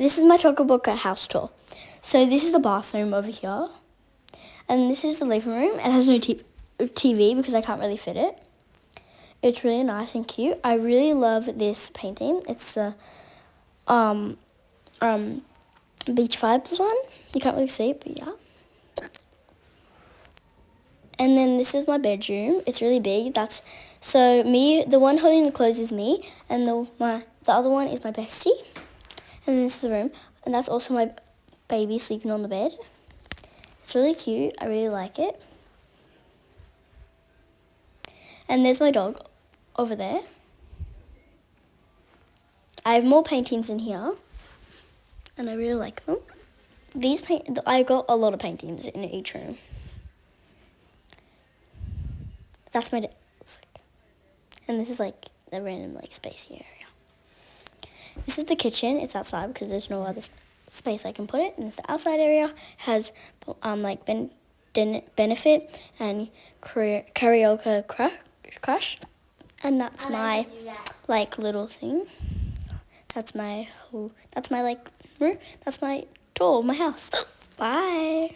This is my Chocobook house tour. So this is the bathroom over here. And this is the living room. It has no TV because I can't really fit it. It's really nice and cute. I really love this painting. It's the Beach Vibes one. You can't really see it, but yeah. And then this is my bedroom. It's really big. So me. The one holding the clothes is me, and the other one is my bestie. And then this is the room, and that's also my baby sleeping on the bed. It's really cute. I really like it. And there's my dog over there. I have more paintings in here, and I really like them. I got a lot of paintings in each room. That's my desk. And this is like a random spacey area. This is the kitchen. It's outside because there's no other space I can put it. And it's the outside area. Has Benefit and Karaoke Crush. And that's my little thing. That's my room. That's my tour of my house. Bye.